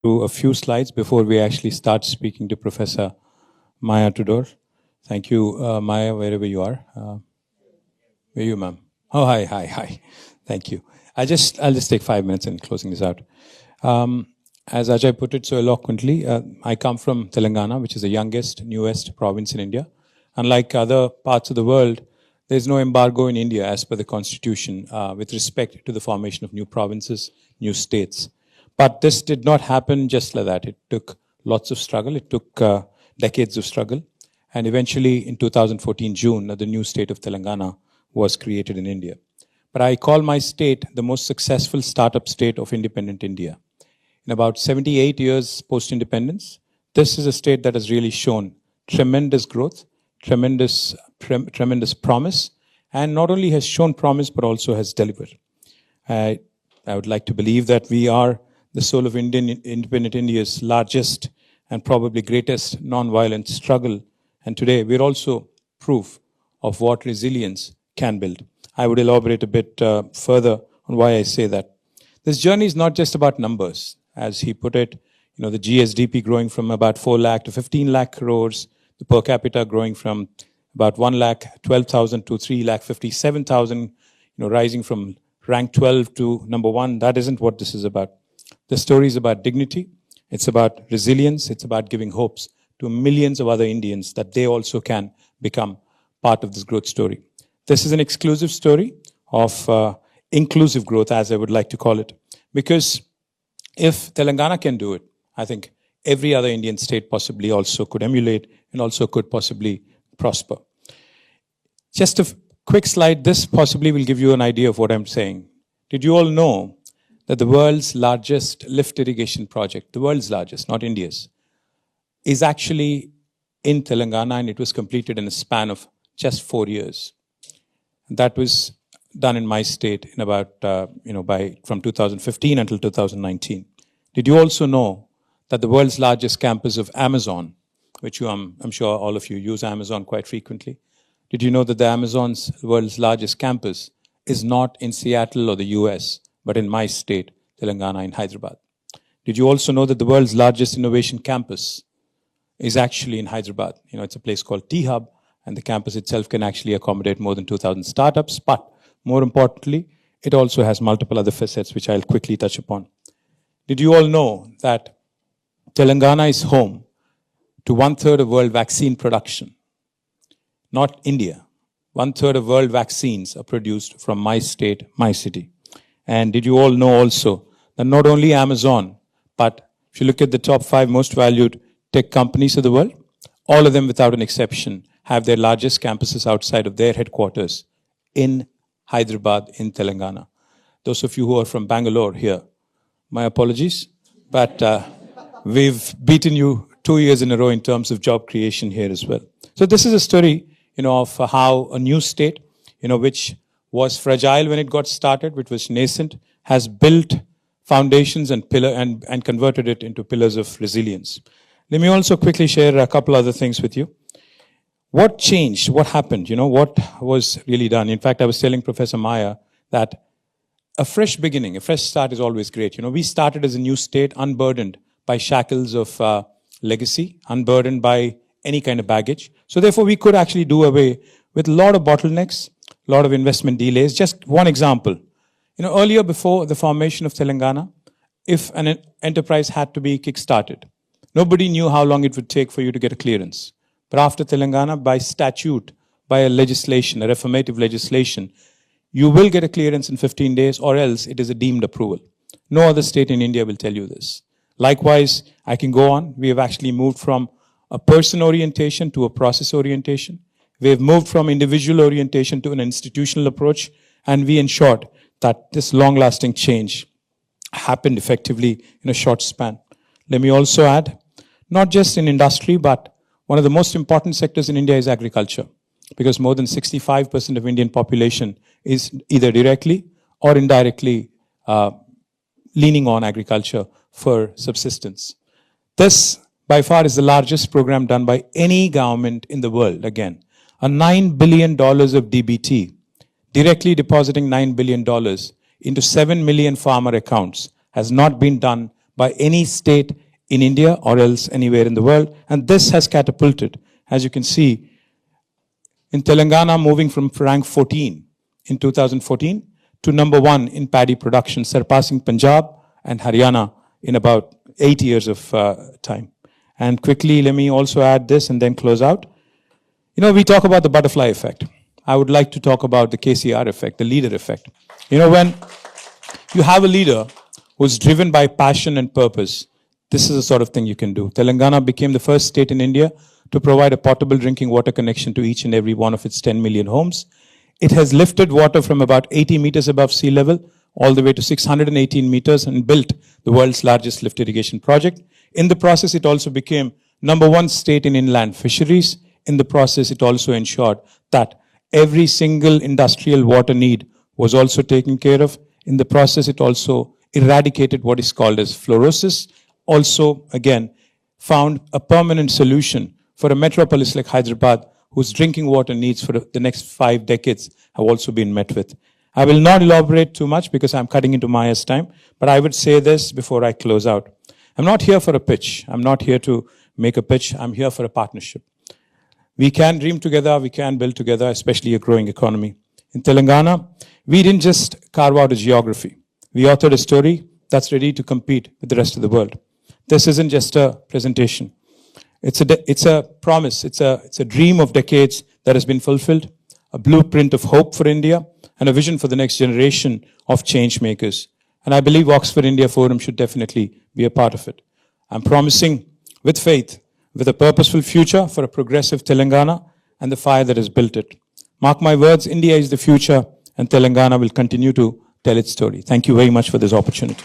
through a few slides before we actually start speaking to Professor Maya Tudor. Thank you, Maya, wherever you are. Where are you, ma'am? Oh, hi. Thank you. I'll just take 5 minutes in closing this out. As Ajay put it so eloquently, I come from Telangana, which is the youngest, newest province in India. Unlike other parts of the world, there's no embargo in India as per the constitution with respect to the formation of new provinces, new states. But this did not happen just like that. It took lots of struggle. It took decades of struggle. And eventually, in 2014, June, the new state of Telangana was created in India. But I call my state the most successful startup state of independent India. In about 78 years post-independence, this is a state that has really shown tremendous growth, tremendous promise, and not only has shown promise, but also has delivered. I would like to believe that we are the soul of independent India's largest and probably greatest non-violent struggle. And today, we're also proof of what resilience can build. I would elaborate a bit further on why I say that. This journey is not just about numbers. As he put it, the GSDP growing from about 4 lakh to 15 lakh crores, the per capita growing from about 1 lakh 12,000 to 3 lakh 57,000, rising from rank 12 to number 1. That isn't what this is about. The story is about dignity. It's about resilience. It's about giving hopes to millions of other Indians that they also can become part of this growth story. This is an exclusive story of inclusive growth, as I would like to call it, because if Telangana can do it, I think every other Indian state possibly also could emulate and also could possibly prosper. Just a quick slide. This possibly will give you an idea of what I'm saying. Did you all know that the world's largest lift irrigation project, the world's largest, not India's, is actually in Telangana, and it was completed in a span of just 4 years. That was done in my state in about, from 2015 until 2019. Did you also know that the world's largest campus of Amazon, which I'm sure all of you use Amazon quite frequently, did you know that the Amazon's world's largest campus is not in Seattle or the US, but in my state, Telangana, in Hyderabad? Did you also know that the world's largest innovation campus is actually in Hyderabad? It's a place called T-Hub, and the campus itself can actually accommodate more than 2,000 startups, but more importantly, it also has multiple other facets, which I'll quickly touch upon. Did you all know that Telangana is home to 1/3 of world vaccine production? Not India. 1/3 of world vaccines are produced from my state, my city. And did you all know also that not only Amazon, but if you look at the top 5 most valued tech companies of the world, all of them without an exception have their largest campuses outside of their headquarters in Hyderabad, in Telangana. Those of you who are from Bangalore here, my apologies, but we've beaten you 2 years in a row in terms of job creation here as well. So this is a story, of how a new state, which was fragile when it got started, which was nascent, has built foundations and converted it into pillars of resilience. Let me also quickly share a couple other things with you. What changed? What happened? What was really done? In fact, I was telling Professor Maya that a fresh beginning, a fresh start is always great. We started as a new state, unburdened by shackles of legacy, unburdened by any kind of baggage. So therefore, we could actually do away with a lot of bottlenecks, a lot of investment delays. Just one example. Earlier, before the formation of Telangana, if an enterprise had to be kick-started, nobody knew how long it would take for you to get a clearance. But after Telangana, by statute, by a legislation, a reformative legislation, you will get a clearance in 15 days, or else it is a deemed approval. No other state in India will tell you this. Likewise, I can go on. We have actually moved from a person orientation to a process orientation. We have moved from individual orientation to an institutional approach, and we ensured that this long-lasting change happened effectively in a short span. Let me also add, not just in industry, but one of the most important sectors in India is agriculture, because more than 65% of Indian population is either directly or indirectly leaning on agriculture for subsistence. This, by far, is the largest program done by any government in the world. Again, a $9 billion of DBT, directly depositing $9 billion into 7 million farmer accounts, has not been done by any state in India or else anywhere in the world. And this has catapulted, as you can see, in Telangana moving from rank 14 in 2014 to number 1 in paddy production, surpassing Punjab and Haryana in about 8 years of time. And quickly, let me also add this and then close out. You know, we talk about the butterfly effect. I would like to talk about the KCR effect, the leader effect. You know, when you have a leader who's driven by passion and purpose, this is the sort of thing you can do. Telangana became the first state in India to provide a potable drinking water connection to each and every one of its 10 million homes. It has lifted water from about 80 meters above sea level all the way to 618 meters and built the world's largest lift irrigation project. In the process, it also became number 1 state in inland fisheries. In the process, it also ensured that every single industrial water need was also taken care of. In the process, it also eradicated what is called as fluorosis. Also, again, found a permanent solution for a metropolis like Hyderabad, whose drinking water needs for the next 5 decades have also been met with. I will not elaborate too much because I'm cutting into Maya's time, but I would say this before I close out. I'm not here for a pitch. I'm not here to make a pitch. I'm here for a partnership. We can dream together. We can build together, especially a growing economy. In Telangana, we didn't just carve out a geography. We authored a story that's ready to compete with the rest of the world. This isn't just a presentation. It's a promise. It's a dream of decades that has been fulfilled, a blueprint of hope for India, and a vision for the next generation of change makers. And I believe Oxford India Forum should definitely be a part of it. I'm promising with faith, with a purposeful future for a progressive Telangana and the fire that has built it. Mark my words, India is the future and Telangana will continue to tell its story. Thank you very much for this opportunity.